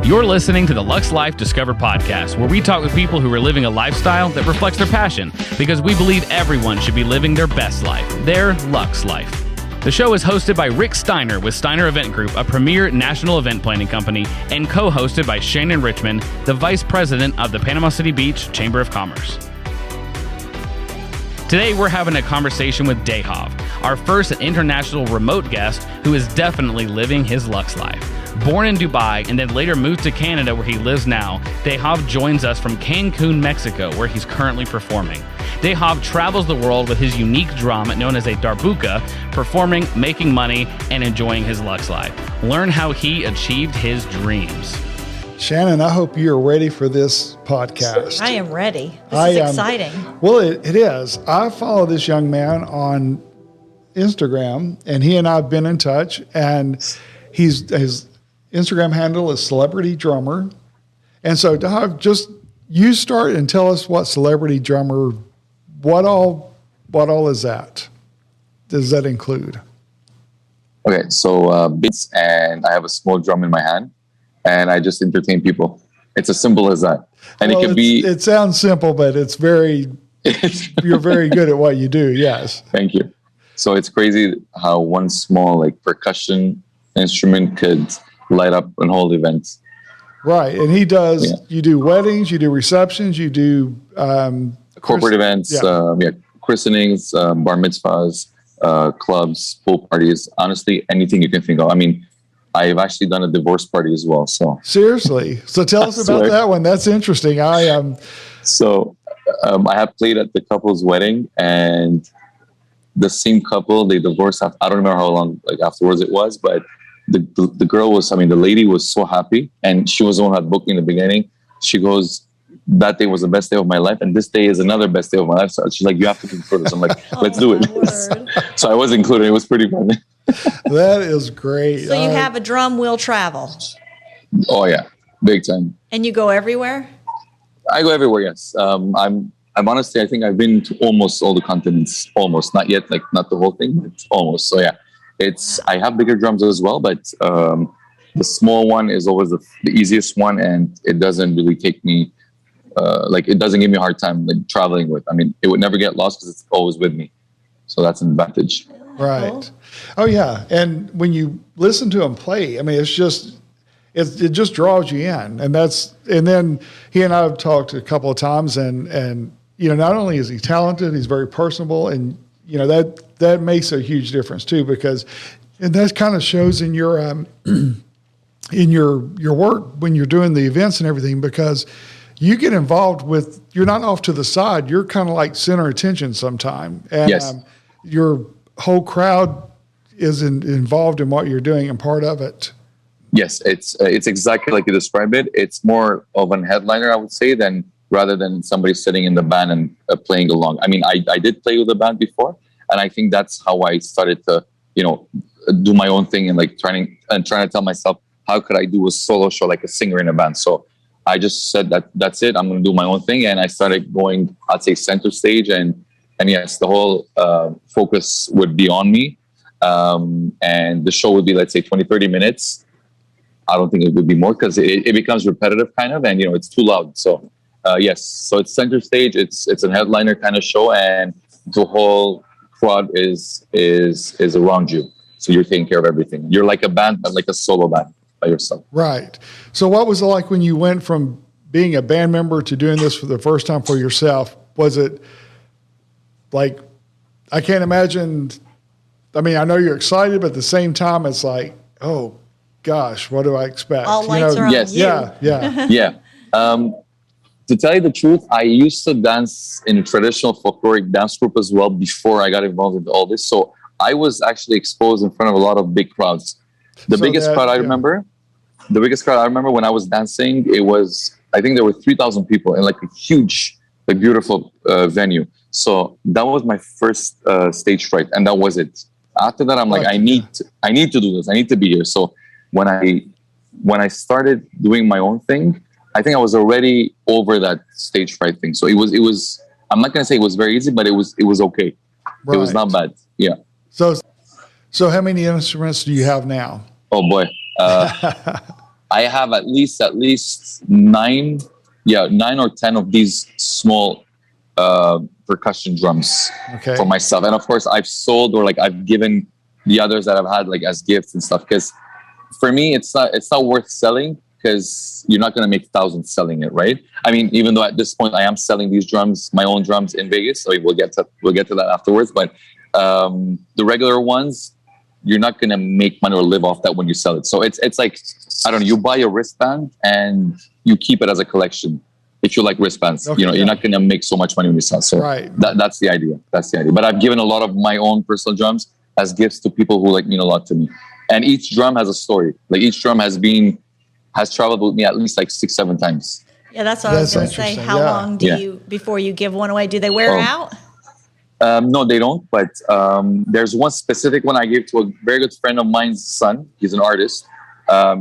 You're listening to the Luxe Life Discover podcast, where we talk with people who are living a lifestyle that reflects their passion, because we believe everyone should be living their best life, their Luxe Life. The show is hosted by Rick Steiner with Steiner Event Group, a premier national event planning company, and co-hosted by Shannon Richmond, the vice president of the Panama City Beach Chamber of Commerce. Today, we're having a conversation with Dahov, our first international remote guest who is definitely living his Luxe Life. Born in Dubai and then later moved to Canada where he lives now, Dahov joins us from Cancun, Mexico, where he's currently performing. Dahov travels the world with his unique drum known as a Darbuka, performing, making money, and enjoying his Luxe Life. Learn how he achieved his dreams. Shannon, I hope you're ready for this podcast. I am ready. This is exciting. Well, it is. I follow this young man on Instagram, and he and I have been in touch, and his Instagram handle is Celebrity Drummer. And so, Dahov, just you start and tell us what Celebrity Drummer, what all is that? Does that include? Okay, so beats, and I have a small drum in my hand. And I just entertain people. It's as simple as that. And well, it can be... It sounds simple, but it's very... you're very good at what you do, yes. Thank you. So it's crazy how one small percussion instrument could light up and hold events. Right. And he does... Yeah. You do weddings, you do receptions, you do... corporate events, christenings, bar mitzvahs, clubs, pool parties. Honestly, anything you can think of. I mean... I've actually done a divorce party as well. So seriously, so tell us about that one. That's interesting. I have played at the couple's wedding, and the same couple, they divorced. I don't remember how long afterwards it was, but the girl was. I mean, the lady was so happy, and she was the one who had booked me in the beginning. She goes, "That day was the best day of my life, and this day is another best day of my life." So she's like, "You have to include this." I'm like, "Let's do it." So I was included. It was pretty fun. That is great. So you have a drum will travel. Oh yeah, big time. And you go everywhere? I go everywhere. Yes. I'm honestly, I think I've been to almost all the continents. Almost, not yet, not the whole thing, but almost. So yeah, I have bigger drums as well, but the small one is always the easiest one, and it doesn't really take me. It doesn't give me a hard time traveling with. I mean, it would never get lost because it's always with me. So that's an advantage. Right. Cool. Oh yeah. And when you listen to him play, I mean, it just draws you in. And then he and I have talked a couple of times, and not only is he talented, he's very personable, and that makes a huge difference too, because that kind of shows in your in your work when you're doing the events and everything, because you get involved with, you're not off to the side, you're kind of like center attention sometime. And yes. Your whole crowd is involved in what you're doing and part of it. Yes, it's exactly like you described it. It's more of an headliner, I would say, rather than somebody sitting in the band and playing along. I mean, I did play with the band before, and I think that's how I started to, do my own thing and trying to tell myself, how could I do a solo show like a singer in a band? So I just said that's it. I'm going to do my own thing, and I started going, I'd say, center stage, and yes, the whole focus would be on me. And the show would be, let's say, 20, 30 minutes. I don't think it would be more, because it becomes repetitive kind of, and, it's too loud. So, yes. So it's center stage. It's a headliner kind of show, and the whole crowd is around you. So you're taking care of everything. You're like a band, but like a solo band by yourself. Right. So what was it like when you went from being a band member to doing this for the first time for yourself? Was it I can't imagine. I mean, I know you're excited, but at the same time, it's like, oh gosh, what do I expect? All lights are on yes. you. Yeah. Yeah. To tell you the truth, I used to dance in a traditional folkloric dance group as well before I got involved with all this. So I was actually exposed in front of a lot of big crowds. The biggest crowd I remember when I was dancing, I think there were 3,000 people in a huge, beautiful venue. So that was my first stage fright, and that was it. After that, I'm like, I need to do this. I need to be here. So when I started doing my own thing, I think I was already over that stage fright thing. So it was. I'm not gonna say it was very easy, but it was okay. Right. It was not bad. Yeah. So how many instruments do you have now? Oh boy. I have at least nine or 10 of these small percussion drums for myself. And of course, I've sold or like I've given the others that I've had like as gifts and stuff. Because for me, it's not worth selling because you're not going to make thousands selling it, right? I mean, even though at this point I am selling these drums, my own drums in Vegas. So we'll get to that afterwards. But the regular ones, you're not going to make money or live off that when you sell it. So it's like, I don't know, you buy a wristband and you keep it as a collection. If you like wristbands, you're not going to make so much money when you sell. So that's the idea. But I've given a lot of my own personal drums as gifts to people who like mean a lot to me. And each drum has a story. Like each drum has traveled with me at least like 6-7 times. Yeah, that's what I was going to say. How long do you, before you give one away, do they wear out? No, they don't. But there's one specific one I gave to a very good friend of mine's son. He's an artist.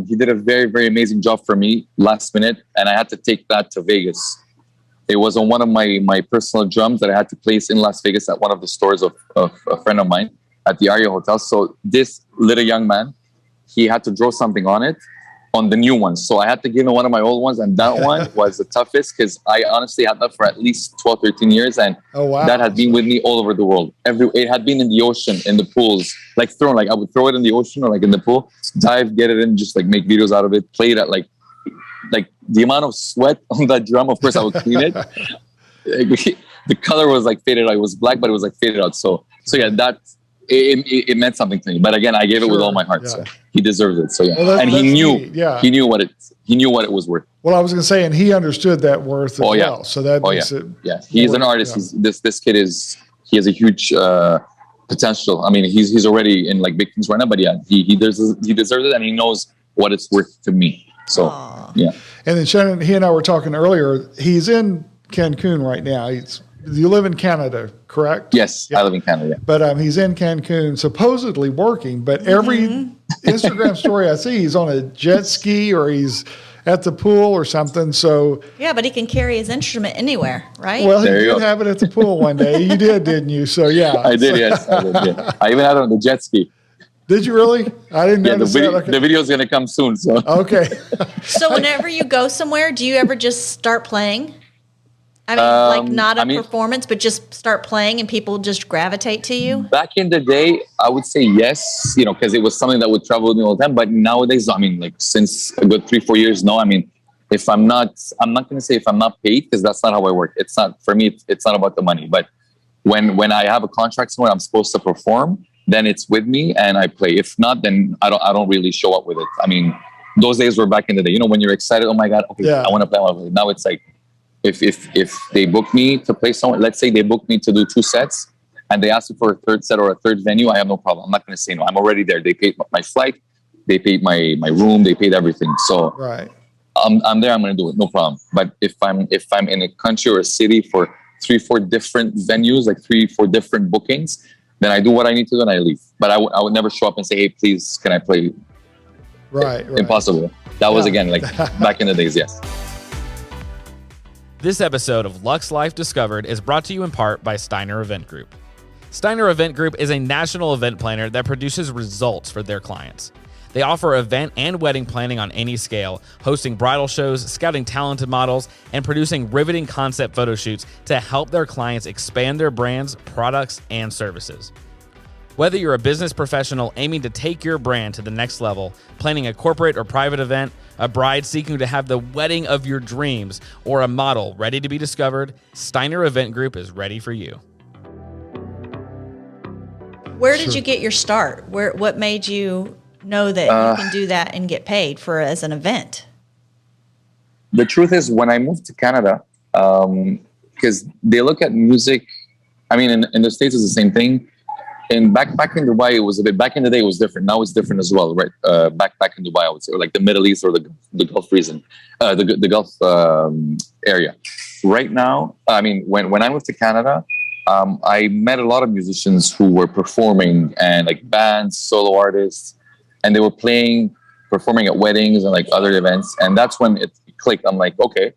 He did a very, very amazing job for me last minute. And I had to take that to Vegas. It was on one of my personal drums that I had to place in Las Vegas at one of the stores of a friend of mine at the Aria Hotel. So this little young man, he had to draw something on it, on the new one. So I had to give him one of my old ones. And that one was the toughest because I honestly had that for at least 12, 13 years. And that had been with me all over the world. It had been in the ocean, in the pools, like I would throw it in the ocean or like in the pool, dive, get it in, just like make videos out of it, play it at like the amount of sweat on that drum. Of course, I would clean it. The color was like faded out. It was black, but it was like faded out. So yeah, that it meant something to me. But again, I gave it with all my heart. So he deserves it. So yeah, well, and he knew what it was worth. Well, I was going to say, and he understood that worth as well. So that makes it. Yeah, he's an artist. Yeah. This kid he has a huge potential. I mean, he's already in like big things right now. But yeah, he deserves it, and he knows what it's worth to me. So yeah. And then Shannon, he and I were talking earlier. He's in Cancun right now. You live in Canada, correct? Yes, I live in Canada. Yeah. But he's in Cancun, supposedly working. But every Instagram story I see, he's on a jet ski or he's at the pool or something. So yeah, but he can carry his instrument anywhere, right? Well, he did have it at the pool one day. You did, didn't you? So yeah, I did. Yes, I did. Yeah. I even had it on the jet ski. Did you really? I didn't know. The video is going to come soon. So okay. So whenever you go somewhere, do you ever just start playing? I mean, like not a performance, but just start playing and people just gravitate to you? Back in the day, I would say yes, because it was something that would travel with me all the time. But nowadays, I mean, like since a good 3-4 years now, I mean, I'm not going to say if I'm not paid, because that's not how I work. It's not, for me, it's not about the money. But when I have a contract somewhere, I'm supposed to perform, then it's with me and I play. If not, then I don't really show up with it. I mean, those days were back in the day, when you're excited, oh my God, okay, I want to play. Now it's like, if they book me to play somewhere, let's say they book me to do 2 sets and they ask me for a third set or a third venue, I have no problem. I'm not going to say no. I'm already there. They paid my flight, they paid my room, they paid everything. So I'm there. I'm going to do it, no problem. But if I'm in a country or a city for 3-4 different venues, like 3-4 different bookings, then I do what I need to do and I leave. But I would never show up and say, hey, please, can I play? Right. Impossible. That was again like back in the days. Yes. This episode of Luxe Life Discovered is brought to you in part by Steiner Event Group. Steiner Event Group is a national event planner that produces results for their clients. They offer event and wedding planning on any scale, hosting bridal shows, scouting talented models, and producing riveting concept photo shoots to help their clients expand their brands, products, and services. Whether you're a business professional aiming to take your brand to the next level, planning a corporate or private event, a bride seeking to have the wedding of your dreams, or a model ready to be discovered, Steiner Event Group is ready for you. Where did you get your start? What made you know that you can do that and get paid as an event? The truth is, when I moved to Canada, because they look at music, I mean, in the States it's the same thing. And back in Dubai, it was a bit. Back in the day, it was different. Now it's different as well, right? Back in Dubai, I would say, or like the Middle East or the Gulf region, the Gulf area. Right now, I mean, when I moved to Canada, I met a lot of musicians who were performing and like bands, solo artists, and they were performing at weddings and like other events. And that's when it clicked. I'm like, okay,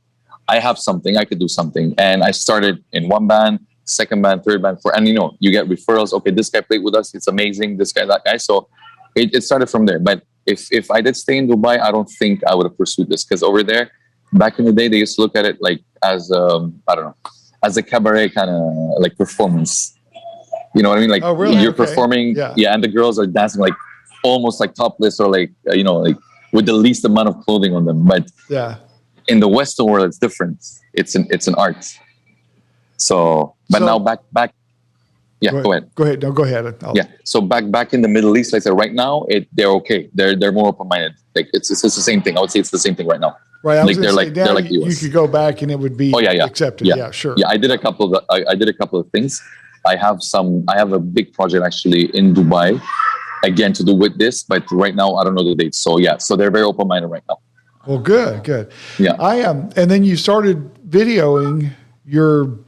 I have something. I could do something. And I started in one band, second band, third band, and you get referrals. Okay, this guy played with us. It's amazing. This guy, that guy. So it started from there. But If I did stay in Dubai, I don't think I would have pursued this, because over there, back in the day, they used to look at it like as I don't know, as a cabaret kind of like performance. You know what I mean? Like you're performing, and the girls are dancing like almost like topless, or like like with the least amount of clothing on them. But in the Western world, it's different. It's an art. So now back. Yeah, go ahead. Go ahead. No, go ahead. So back in the Middle East, like I said, right now they're okay. They're more open minded. Like it's the same thing. I would say it's the same thing right now. Right. Like they're like the US. You could go back and it would be accepted. Yeah, sure. Yeah, I did a couple of things. I have a big project actually in Dubai, again to do with this, but right now I don't know the date. So so they're very open minded right now. Well, good. Yeah. I am, and then you started videoing. You're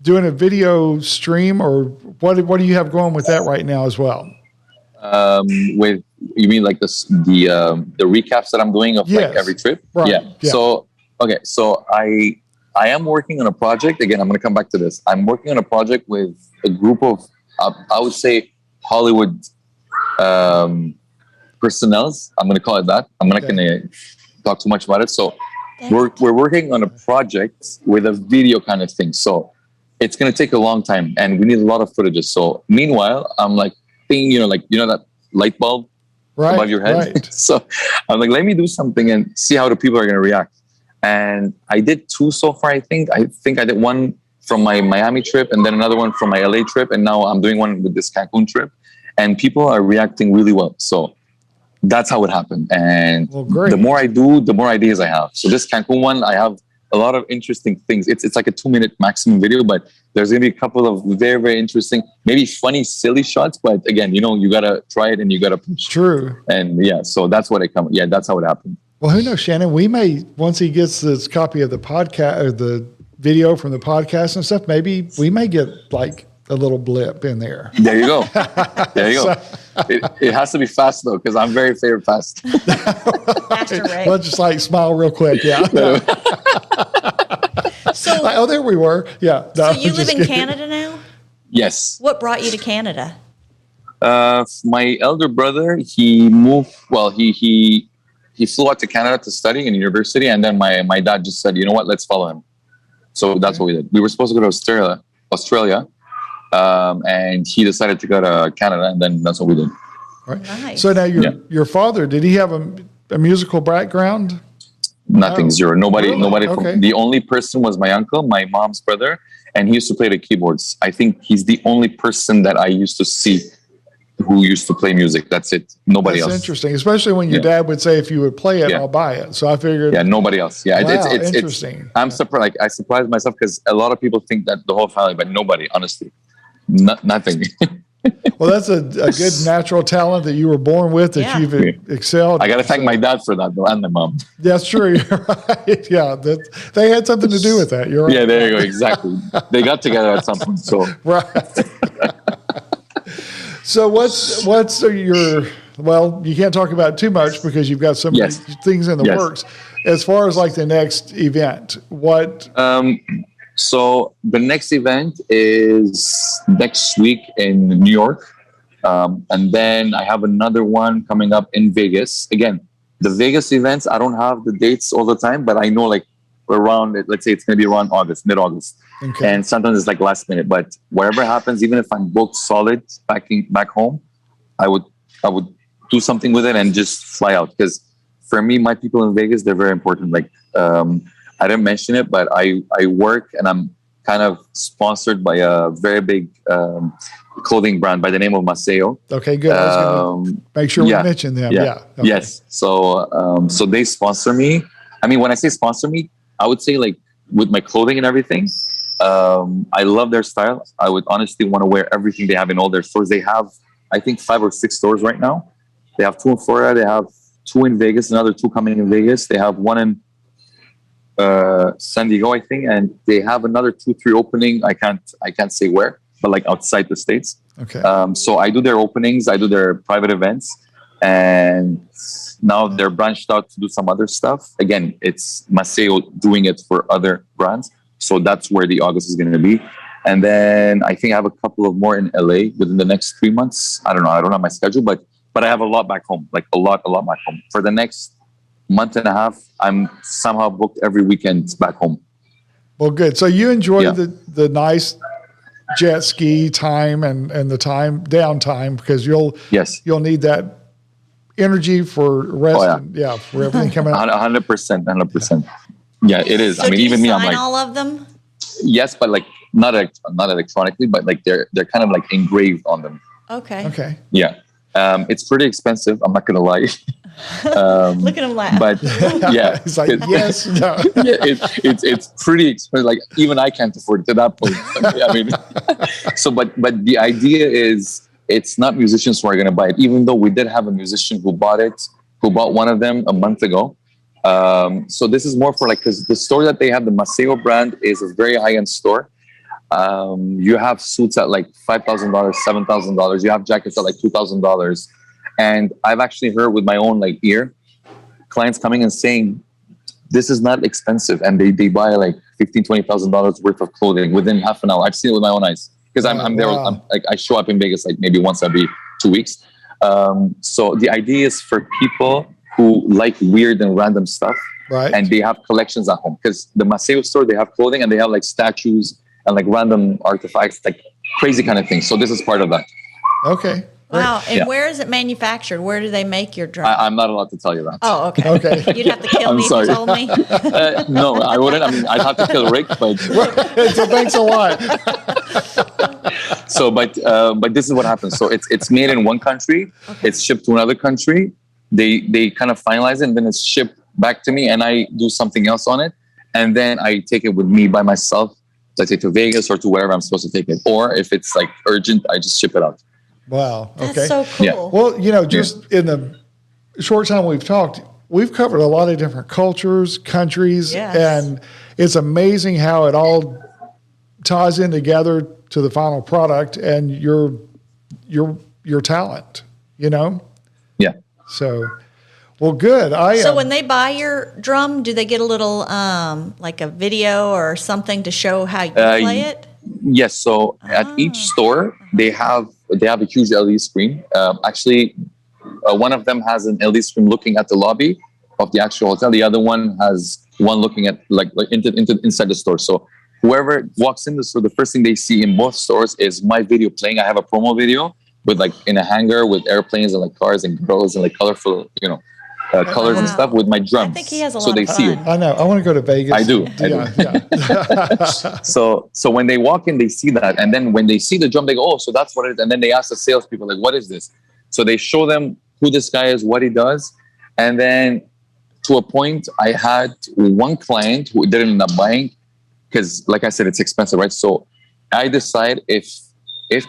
doing a video stream, or what do you have going with that right now as well? With, you mean like the recaps that I'm doing of like every trip? Right. Yeah. So I am working on a project. Again, I'm going to come back to this. I'm working on a project with a group of I would say Hollywood personnels. I'm going to call it that. I'm not going to talk too much about it. So we're working on a project with a video kind of thing. So it's going to take a long time, and we need a lot of footages. So meanwhile, I'm like thinking, that light bulb above your head. Right. So I'm like, let me do something and see how the people are going to react. And I did 2 so far. I think I did one from my Miami trip, and then another one from my LA trip. And now I'm doing one with this Cancun trip, and people are reacting really well. So that's how it happened. And the more I do, the more ideas I have. So this Cancun one, I have a lot of interesting things. It's like a 2-minute maximum video, but there's going to be a couple of very, very interesting, maybe funny, silly shots. But again, you got to try it and you got to push. True. And so that's what that's how it happened. Well, who knows, Shannon? We may, once he gets this copy of the podcast or the video from the podcast and stuff, maybe we may get like a little blip in there. There you go. It has to be fast though, because I'm very fast. Faster, Rick. Let's just like smile real quick. Yeah. So, there we were. Yeah. No, so you live in Canada now? Yes. What brought you to Canada? My elder brother, he moved. Well, he flew out to Canada to study in university, and then my dad just said, you know what, let's follow him. So that's what we did. We were supposed to go to Australia, and he decided to go to Canada, and then that's what we did. Right. Nice. So now your father, did he have a musical background? Nothing, zero. Nobody. Really? Nobody. Okay. The only person was my uncle, my mom's brother, and he used to play the keyboards. I think he's the only person that I used to see who used to play music. That's it. Nobody else. That's interesting, especially when your dad would say, if you would play it, I'll buy it. So I figured. Yeah, nobody else. Yeah, wow, it's interesting. I'm surprised. Like, I surprised myself because a lot of people think that the whole family, but nobody, honestly. Nothing. Well, that's a good natural talent that you were born with, that you've excelled. I got to thank my dad for that, though, and my mom. That's true. You're right. Yeah, they had something to do with that. You're right. Yeah, there you go. Exactly. They got together at some point. So right. So what's your? Well, you can't talk about it too much because you've got so many things in the works. As far as like the next event, what? So the next event is next week in New York. And then I have another one coming up in Vegas. Again, the Vegas events, I don't have the dates all the time, but I know like around, let's say it's going to be around mid-August. Okay. And sometimes it's like last minute, but whatever happens, even if I'm booked solid back home, I would do something with it and just fly out. Because for me, my people in Vegas, they're very important. Like, I didn't mention it, but I work and I'm kind of sponsored by a very big clothing brand by the name of Maceo. Okay, good. I was gonna make sure we mention them. Yeah. Okay. Yes. So they sponsor me. I mean, when I say sponsor me, I would say like with my clothing and everything. I love their style. I would honestly want to wear everything they have in all their stores. They have, I think, 5 or 6 stores right now. They have 2 in Florida. They have 2 in Vegas. Another 2 coming in Vegas. They have 1 in San Diego, I think, and they have another 2-3 opening. I can't say where, but like outside the States. Okay. So I do their openings, I do their private events, and now they're branched out to do some other stuff. Again, it's Maceo doing it for other brands. So that's where the August is going to be. And then I think I have a couple of more in LA within the next 3 months. I don't know. I don't have my schedule, but but I have a lot back home, like a lot back home. For the next month and a half, I'm somehow booked every weekend back home. Well, good. So you enjoy the nice jet ski time and the downtime, because you'll need that energy for rest. For everything coming out. 100%. Yeah, it is. So I mean, even me, I'm sign like, all of them? yes, but like not electronically, but like they're kind of like engraved on them. Okay. Yeah. It's pretty expensive. I'm not going to lie. Look at him laugh. But yeah, He's like, yes, no. Yeah, it's pretty expensive. Like even I can't afford it to that point. I mean, so but the idea is it's not musicians who are going to buy it. Even though we did have a musician who bought one of them a month ago. So this is more for like, because the store that they have, the Maceo brand, is a very high end store. You have suits at like $5,000, $7,000. You have jackets at like $2,000. And I've actually heard with my own like ear, clients coming and saying, this is not expensive. And they buy like $15,000, $20,000 worth of clothing within half an hour. I've seen it with my own eyes, because I'm there. I show up in Vegas like maybe once every 2 weeks. So the idea is for people who like weird and random stuff, right? And they have collections at home, because the Maceo store, they have clothing and they have like statues and like random artifacts, like crazy kind of things. So this is part of that. Okay. Wow. And where is it manufactured? Where do they make your drum? I'm not allowed to tell you that. Oh, okay. Okay. You'd have to kill me if you told me. No, I wouldn't. I mean, I'd have to kill Rick, but thanks a lot. So, but this is what happens. So it's made in one country. Okay. It's shipped to another country. They kind of finalize it, and then it's shipped back to me, and I do something else on it, and then I take it with me by myself. So I take it to Vegas or to wherever I'm supposed to take it. Or if it's like urgent, I just ship it out. Wow. Okay. That's so cool. Yeah. Well, just in the short time we've talked, we've covered a lot of different cultures, countries, and it's amazing how it all ties in together to the final product and your talent, Yeah. So, well, good. So when they buy your drum, do they get a little like a video or something to show how you play it? Yes. So at each store, they have a huge LED screen. Actually, one of them has an LED screen looking at the lobby of the actual hotel. The other one has one looking at like inside the store. So whoever walks in the store, the first thing they see in both stores is my video playing. I have a promo video with like in a hangar with airplanes and like cars and girls and like colorful, colors and stuff with my drums. I think he has a lot so they of see fun. it. I know. I want to go to Vegas. I do. Yeah. So when they walk in, they see that, and then when they see the drum, they go, "Oh, so that's what it is." And then they ask the salespeople, like, "What is this?" So they show them who this guy is, what he does, and then to a point, I had one client who didn't end up buying because, like I said, it's expensive, right? So I decide if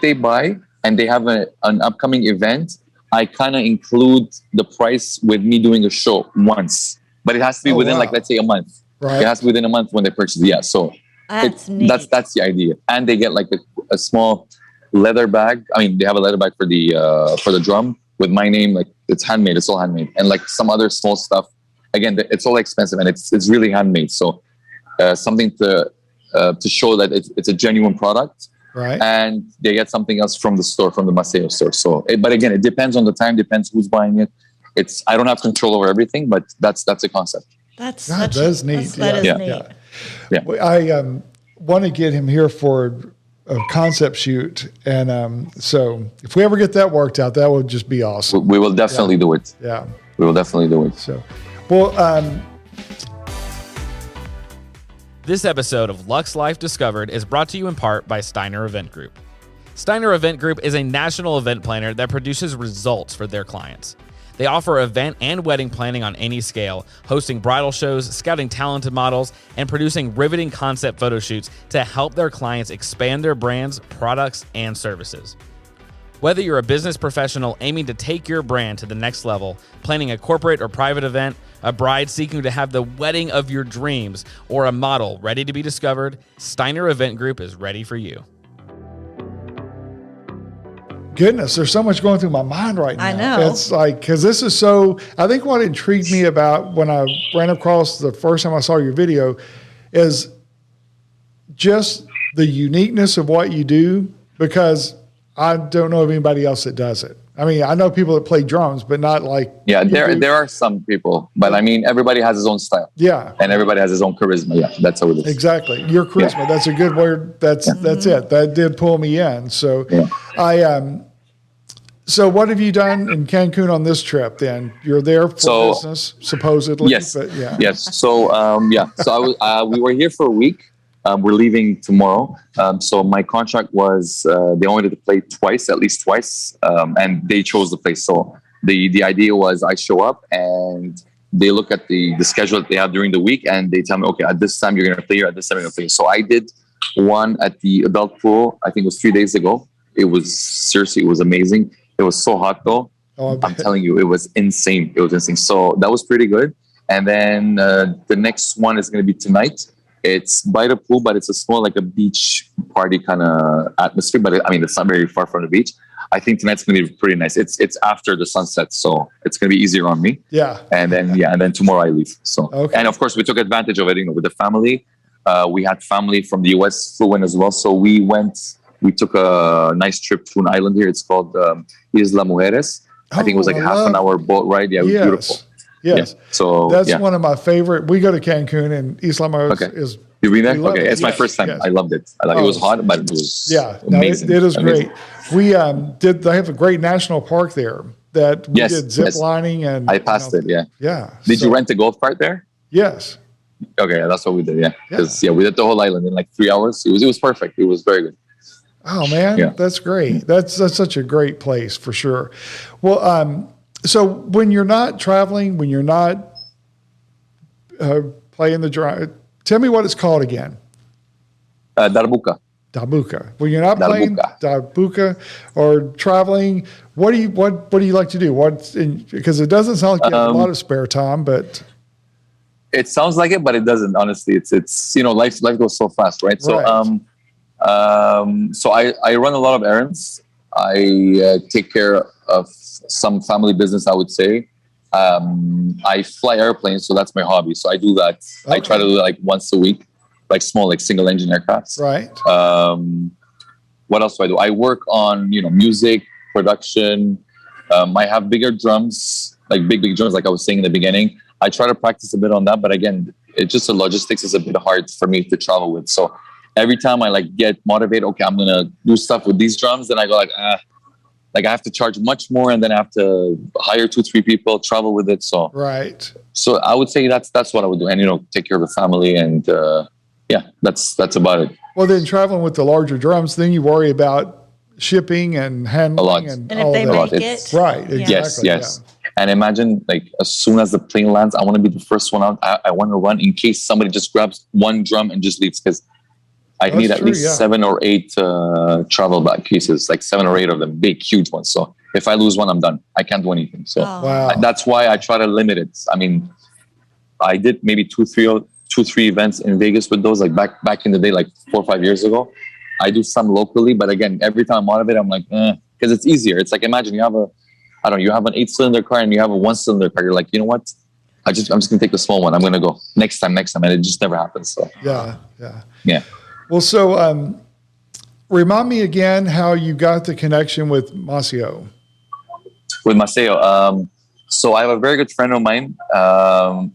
they buy and they have an upcoming event, I kind of include the price with me doing a show once, but it has to be within like, let's say a month. Right. It has to be within a month when they purchase it. Yeah. So That's neat. that's the idea. And they get like a small leather bag. I mean, they have a leather bag for the drum with my name. Like it's handmade. It's all handmade. And like some other small stuff. Again, it's all expensive and it's really handmade. So something to show that it's a genuine product. Right. And they get something else from the store, from the Maceo store. So, but again, it depends on the time, depends who's buying it. I don't have control over everything, but that's a concept. That is neat. That is neat. Yeah. I want to get him here for a concept shoot, and so if we ever get that worked out, that would just be awesome. We will definitely do it. Yeah, we will definitely do it. So, well. This episode of Luxe Life Discovered is brought to you in part by Steiner Event Group. Steiner Event Group is a national event planner that produces results for their clients. They offer event and wedding planning on any scale, hosting bridal shows, scouting talented models, and producing riveting concept photo shoots to help their clients expand their brands, products, and services. Whether you're a business professional aiming to take your brand to the next level, planning a corporate or private event, a bride seeking to have the wedding of your dreams, or a model ready to be discovered, Steiner Event Group is ready for you. Goodness, there's so much going through my mind right now. I know. It's like, because this is so, I think what intrigued me about when I ran across the first time I saw your video is just the uniqueness of what you do, because I don't know of anybody else that does it. I mean, I know people that play drums, but not like. Yeah, there are some people, but I mean, everybody has his own style. Yeah. And everybody has his own charisma. Yeah, that's how it is. Exactly. Your charisma. Yeah. That's a good word. That's it. That did pull me in. So so what have you done in Cancun on this trip then? You're there for business, supposedly. Yes. But yeah. Yes. So, So we were here for a week. We're leaving tomorrow. So my contract was they wanted to play at least twice, and they chose the place. So the idea was I show up and they look at the schedule that they have during the week and they tell me, okay, at this time you're going to play here, at this time you're going to play here. So I did one at the adult pool. I think it was 3 days ago. It was amazing. It was so hot though. Oh, I'm telling you, it was insane. It was insane. So that was pretty good. And then the next one is going to be tonight. It's by the pool, but it's a small, like a beach party kind of atmosphere. But it's not very far from the beach. I think tonight's going to be pretty nice. It's after the sunset, so it's going to be easier on me. Yeah. And then tomorrow I leave. So, and of course we took advantage of it. With the family, we had family from the US flew in as well. So we took a nice trip to an island here. It's called Isla Mujeres. I think it was like half an hour boat ride. Yeah, it was beautiful. Yes. Yeah. So that's one of my favorite. We go to Cancun and Isla Mujeres is. You've been there? Okay. It's my first time. Yes. I loved it. It was hot, but it was amazing. It is amazing. Great. They have a great national park there that we did zip lining and I passed it. Yeah. Yeah. Did you rent a golf cart there? Yes. Okay. That's what we did. Yeah. Because we did the whole island in like 3 hours. It was perfect. It was very good. Oh man, that's great. That's such a great place for sure. Well, so when you're not traveling, when you're not playing the drive, tell me what it's called again. Darbuka. Darbuka. When you're not playing Darbuka or traveling, what do you like to do? Because it doesn't sound like you have a lot of spare time, but it sounds like it, but it doesn't. Honestly, it's life goes so fast, right? So so I run a lot of errands. I take care of some family business, I would say. I fly airplanes, so that's my hobby. So I do that. Okay. I try to do it like once a week, like small, like single engine aircrafts. Right. What else do I do? I work on, music production. I have bigger drums, like big drums, like I was saying in the beginning. I try to practice a bit on that, but again, it's just the logistics is a bit hard for me to travel with. So every time I get motivated, okay, I'm going to do stuff with these drums. Then I go I have to charge much more and then I have to hire 2-3 people, travel with it. So, right. So I would say that's what I would do. And, take care of the family and, that's about it. Well, then traveling with the larger drums, then you worry about shipping and handling. A lot. And if they make it. Right. Exactly. Yes. Yeah. And imagine as soon as the plane lands, I want to be the first one out. I want to run in case somebody just grabs one drum and just leaves because I need at least 7 or 8 travel bag cases, like 7 or 8 of them, big, huge ones. So if I lose one, I'm done. I can't do anything. So that's why I try to limit it. I mean, I did maybe 2-3 events in Vegas with those, like back in the day, like 4 or 5 years ago. I do some locally, but again, every time I'm out of it, I'm like, because it's easier. It's like, imagine you have an 8-cylinder car and you have a 1-cylinder car. You're like, you know what? I'm just going to take the small one. I'm going to go next time. And it just never happens. So yeah. Well, so remind me again how you got the connection with Maceo. With Maceo. So I have a very good friend of mine.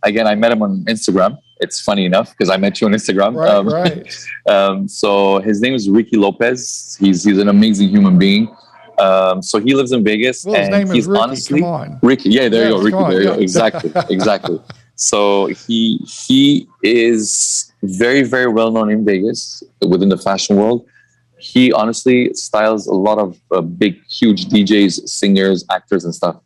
Again, I met him on Instagram. It's funny enough because I met you on Instagram. Right. So his name is Ricky Lopez. He's an amazing human being. So he lives in Vegas. Well, his name is Ricky. Honestly, come on. Ricky. Yeah, there you go. Ricky. There you go. Exactly. So he is very, very well known in Vegas within the fashion world. He honestly styles a lot of big, huge DJs, singers, actors, and stuff.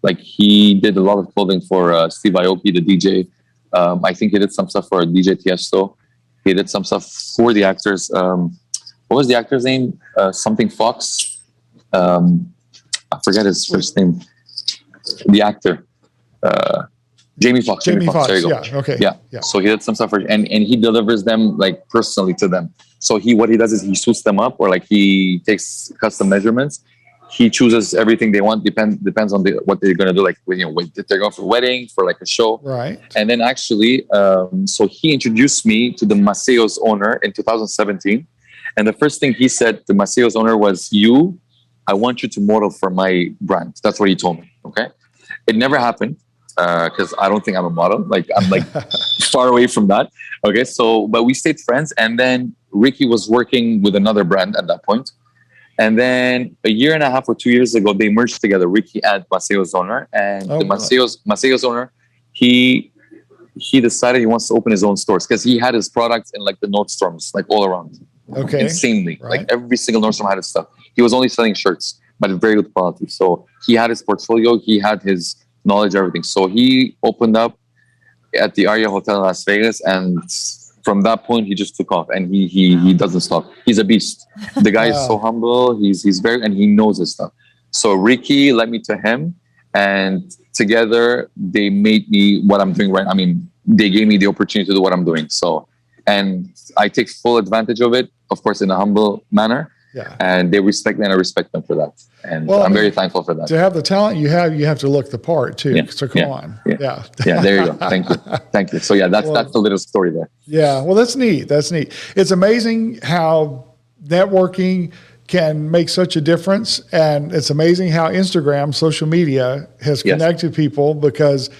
Like he did a lot of clothing for Steve Aoki, the DJ. I think he did some stuff for DJ Tiesto. He did some stuff for the actors. What was the actor's name? Something Fox. I forget his first name. The actor. Jamie Foxx. There you go. Yeah. Okay. Yeah. So he did some stuff and he delivers them like personally to them. So what he does is he suits them up or like he takes custom measurements. He chooses everything they want. Depends on what they're gonna do. Like if they're going for a wedding, for like a show. Right. And then actually, so he introduced me to the Maceo's owner in 2017. And the first thing he said to Maceo's owner was, "You I want you to model for my brand. That's what he told me. Okay. It never happened because I don't think I'm a model. Like I'm like far away from that. Okay. So, but we stayed friends. And then Ricky was working with another brand at that point. And then a year and a half or 2 years ago, they merged together, Ricky and Maceo's owner. And Maceo's owner, he decided he wants to open his own stores because he had his products in like the Nordstroms, like all around. Okay. Insanely. Right. Like every single Nordstrom had his stuff. He was only selling shirts, but at very good quality. So he had his portfolio, he had his knowledge, everything. So he opened up at the Aria Hotel in Las Vegas, and from that point he just took off, and he doesn't stop. He's a beast. The guy is so humble. He's very, and he knows his stuff. So Ricky led me to him, and together they made me what I'm doing right. I mean, they gave me the opportunity to do what I'm doing. So, and I take full advantage of it, of course, in a humble manner. Yeah. And they respect me, and I respect them for that. And I'm very thankful for that. To have the talent you have to look the part too. Yeah. So come on. Yeah. Yeah. There you go. Thank you. So yeah, that's the little story there. Yeah. Well, that's neat. It's amazing how networking can make such a difference. And it's amazing how Instagram, social media has connected people, because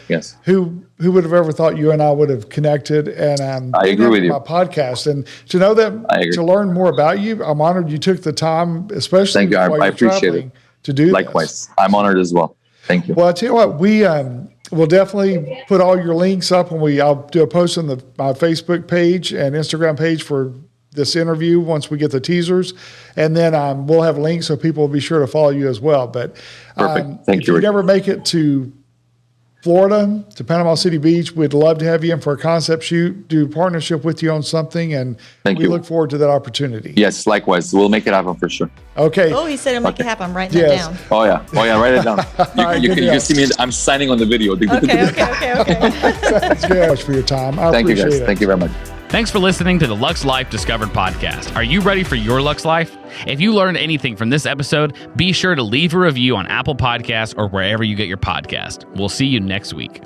who would have ever thought you and I would have connected? And I agree with you. My podcast, and to know that, to learn more about you, I'm honored you took the time, especially Thank you. I appreciate it. To do Likewise. I'm honored as well. Thank you. Well, I tell you what, we'll definitely put all your links up when I'll do a post on my Facebook page and Instagram page for this interview once we get the teasers, and then we'll have links so people will be sure to follow you as well. But perfect. Thank if you. you never make it to Florida, to Panama City Beach, we'd love to have you in for a concept shoot, do a partnership with you on something, and we look forward to that opportunity. Yes, likewise. We'll make it happen for sure. Okay. Oh, he said he'll make it happen. I'm writing that down. Oh yeah, write it down. You can see me. I'm signing on the video. Okay. Thanks very much for your time. I Thank you, appreciate guys. it. Thank you very much. Thanks for listening to the Luxe Life Discovered podcast. Are you ready for your Luxe Life? If you learned anything from this episode, be sure to leave a review on Apple Podcasts or wherever you get your podcast. We'll see you next week.